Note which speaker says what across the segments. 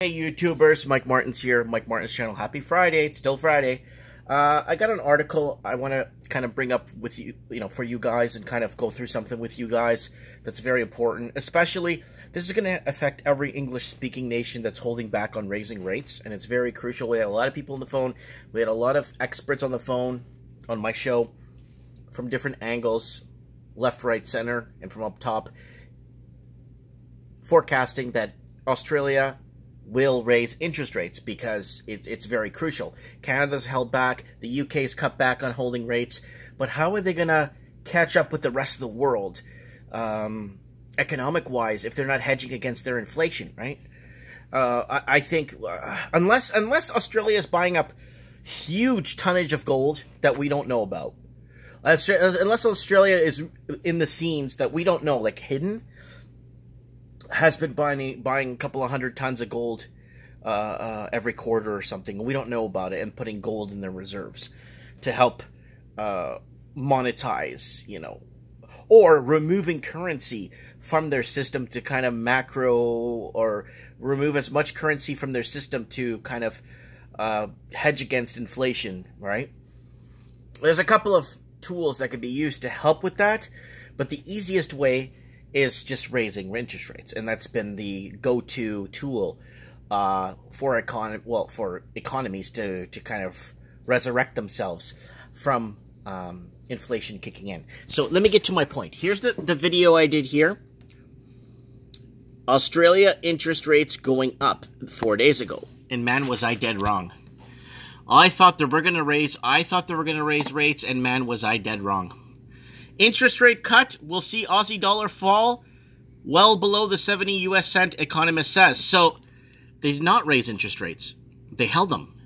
Speaker 1: Hey YouTubers, Mike Martin's here, Mike Martin's channel. Happy Friday, it's still Friday. I got an article I want to kind of bring up with you, for you guys and kind of go through something with you guys that's very important. Especially, this is going to affect every English-speaking nation that's holding back on raising rates, and it's very crucial. We had a lot of people on the phone, we had a lot of experts on the phone on my show from different angles, left, right, center, and from up top, forecasting that Australia will raise interest rates because it's very crucial. Canada's held back, the UK's cut back on holding rates, but how are they going to catch up with the rest of the world, economic-wise, if they're not hedging against their inflation, right? I think unless Australia is buying up huge tonnage of gold that we don't know about, unless Australia is in the scenes that we don't know, like hidden, has been buying a couple of 100 tons of gold every quarter or something, and we don't know about it, and putting gold in their reserves to help monetize, or removing currency from their system to kind of macro, or remove as much currency from their system to kind of hedge against inflation, right? There's a couple of tools that could be used to help with that, but the easiest way is just raising interest rates, and that's been the go-to tool for economies to kind of resurrect themselves from inflation kicking in. So let me get to my point. Here's the video I did here. Australia interest rates going up 4 days ago, and man, was I dead wrong. I thought they were going to raise rates, and man, was I dead wrong. Interest rate cut will see Aussie dollar fall well below the 70 US cent, economist says. So, they did not raise interest rates. They held them.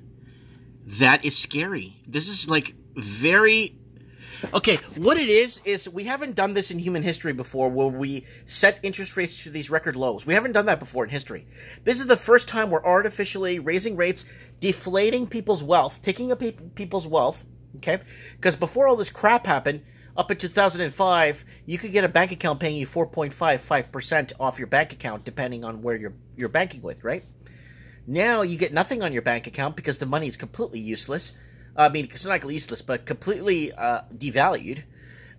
Speaker 1: That is scary. This is like very... Okay, what it is we haven't done this in human history before, where we set interest rates to these record lows. We haven't done that before in history. This is the first time we're artificially raising rates, deflating people's wealth, taking up people's wealth, okay? Because before all this crap happened, up in 2005, you could get a bank account paying you 4.55% off your bank account, depending on where you're banking with, right? Now you get nothing on your bank account because the money is completely useless. I mean, it's not useless, but completely devalued.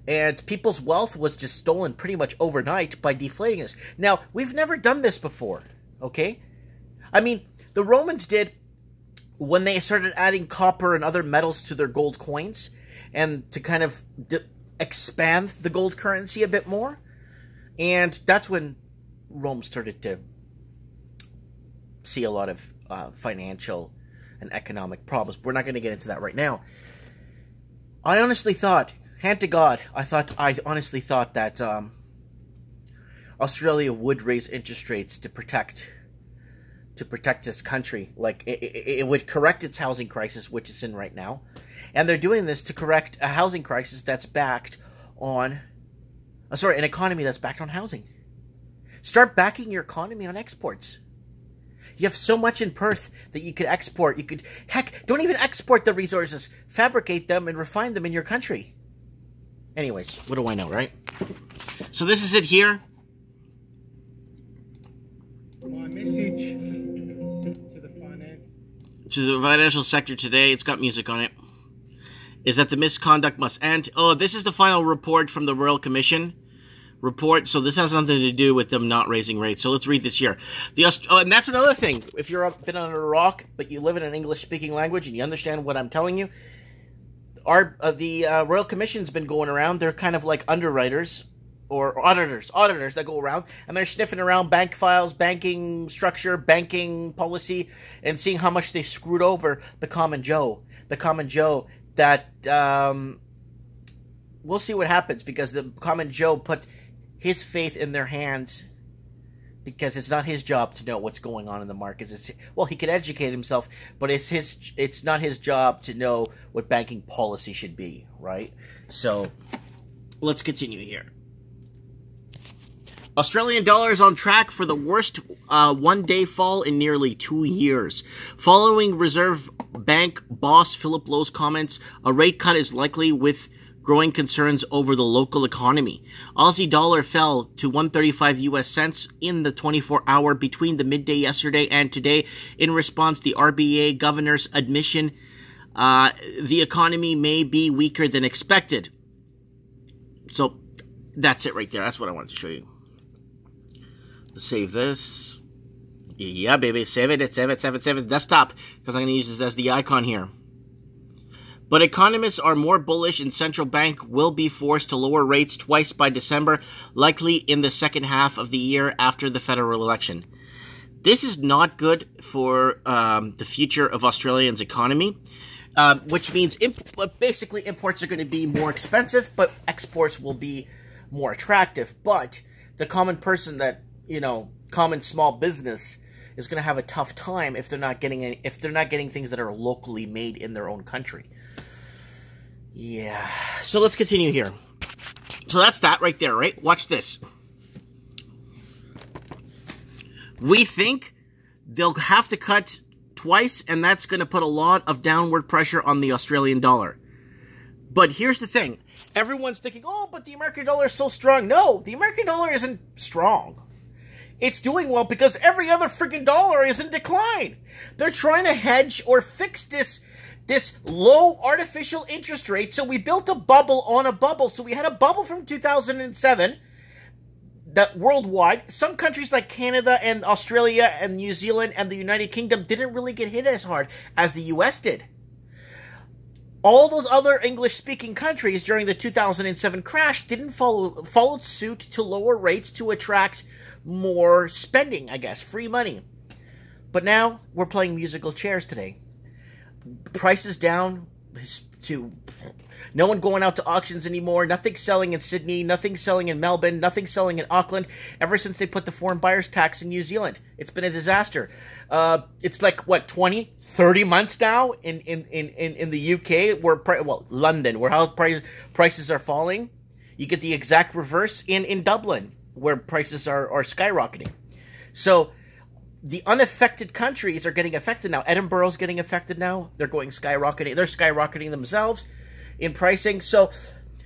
Speaker 1: And people's wealth was just stolen pretty much overnight by deflating this. Now, we've never done this before, okay? I mean, the Romans did when they started adding copper and other metals to their gold coins, and to kind of expand the gold currency a bit more. And that's when Rome started to see a lot of financial and economic problems. We're not going to get into that right now. I honestly thought, hand to God, I honestly thought that Australia would raise interest rates to protect this country. Like, it would correct its housing crisis, which it's in right now. And they're doing this to correct a housing crisis that's backed on... an economy that's backed on housing. Start backing your economy on exports. You have so much in Perth that you could export. You could... Heck, don't even export the resources. Fabricate them and refine them in your country. Anyways, what do I know, right? So this is it here.
Speaker 2: My message
Speaker 1: to the financial sector today, it's got music on it, is that the misconduct must end. Oh, this is the final report from the Royal Commission report, so this has nothing to do with them not raising rates. So let's read this here. And that's another thing. If you've been on a rock, but you live in an English-speaking language and you understand what I'm telling you, the Royal Commission's been going around. They're kind of like underwriters or auditors that go around, and they're sniffing around bank files, banking structure, banking policy, and seeing how much they screwed over the common Joe. The common Joe that, we'll see what happens, because the common Joe put his faith in their hands, because it's not his job to know what's going on in the markets. Well, he could educate himself, but it's not his job to know what banking policy should be, right? So, let's continue here. Australian dollar is on track for the worst one-day fall in nearly 2 years. Following Reserve Bank boss Philip Lowe's comments, a rate cut is likely with growing concerns over the local economy. Aussie dollar fell to 135 US cents in the 24-hour between the midday yesterday and today in response to the RBA governor's admission the economy may be weaker than expected. So that's it right there. That's what I wanted to show you. Let's save this. Yeah, baby. Save it. Save it. Desktop. Because I'm going to use this as the icon here. But economists are more bullish and central bank will be forced to lower rates twice by December, likely in the second half of the year after the federal election. This is not good for the future of Australia's economy, which means basically imports are going to be more expensive, but exports will be more attractive. But the common person that, common small business is going to have a tough time if they're not getting things that are locally made in their own country. Yeah. So let's continue here. So that's that right there, right? Watch this. We think they'll have to cut twice, and that's going to put a lot of downward pressure on the Australian dollar. But here's the thing. Everyone's thinking, oh, but the American dollar is so strong. No, the American dollar isn't strong. It's doing well because every other freaking dollar is in decline. They're trying to hedge or fix this low artificial interest rate. So we built a bubble on a bubble. So we had a bubble from 2007 that worldwide, some countries like Canada and Australia and New Zealand and the United Kingdom didn't really get hit as hard as the US did. All those other English-speaking countries during the 2007 crash didn't follow suit to lower rates to attract more spending, I guess, free money. But now we're playing musical chairs today. Prices down to no one going out to auctions anymore. Nothing selling in Sydney. Nothing selling in Melbourne. Nothing selling in Auckland. Ever since they put the foreign buyers tax in New Zealand, it's been a disaster. It's like what 20, 30 months now in the UK where London where house prices are falling. You get the exact reverse in Dublin where prices are skyrocketing. So the unaffected countries are getting affected now. Edinburgh's getting affected now. They're going skyrocketing. They're skyrocketing themselves in pricing. So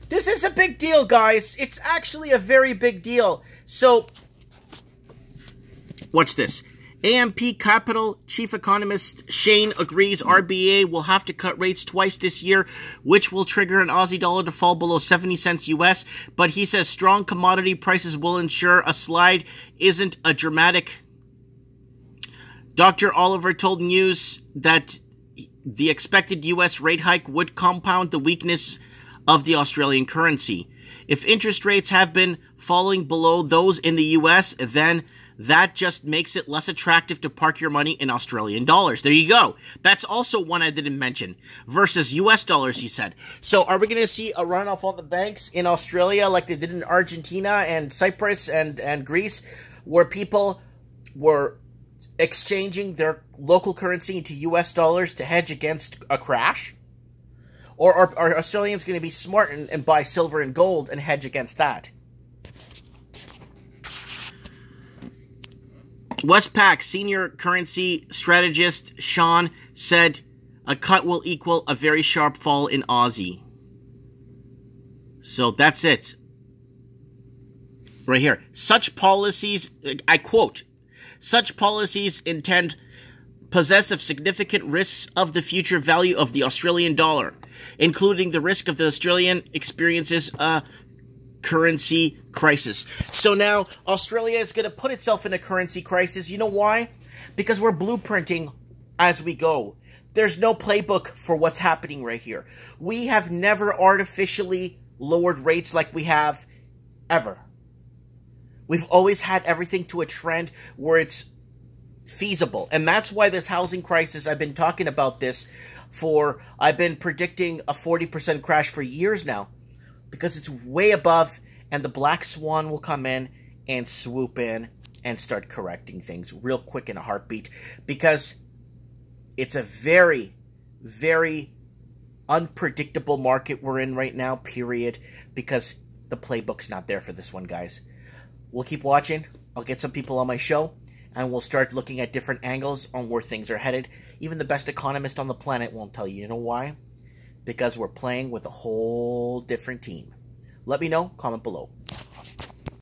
Speaker 1: this is a big deal, guys. It's actually a very big deal. So watch this. AMP Capital chief economist Shane agrees RBA will have to cut rates twice this year, which will trigger an Aussie dollar to fall below 70 cents US. But he says strong commodity prices will ensure a slide isn't a dramatic. Dr. Oliver told News that the expected US rate hike would compound the weakness of the Australian currency. If interest rates have been falling below those in the US, then that just makes it less attractive to park your money in Australian dollars. There you go. That's also one I didn't mention. Versus US dollars, he said. So are we going to see a runoff on the banks in Australia like they did in Argentina and Cyprus and Greece, where people were exchanging their local currency into US dollars to hedge against a crash? Or are Australians going to be smart and buy silver and gold and hedge against that? Westpac senior currency strategist Sean said a cut will equal a very sharp fall in Aussie. So that's it. Right here. Such policies, I quote, such policies possess of significant risks of the future value of the Australian dollar, including the risk of the Australian experiences a currency crisis. So now Australia is going to put itself in a currency crisis. You know why? Because we're blueprinting as we go. There's no playbook for what's happening right here. We have never artificially lowered rates like we have ever. We've always had everything to a trend where it's feasible. And that's why this housing crisis, I've been talking about this I've been predicting a 40% crash for years now. Because it's way above, and the black swan will come in and swoop in and start correcting things real quick in a heartbeat. Because it's a very, very unpredictable market we're in right now, period. Because the playbook's not there for this one, guys. We'll keep watching. I'll get some people on my show, and we'll start looking at different angles on where things are headed. Even the best economist on the planet won't tell you. You know why? because we're playing with a whole different team. Let me know, comment below.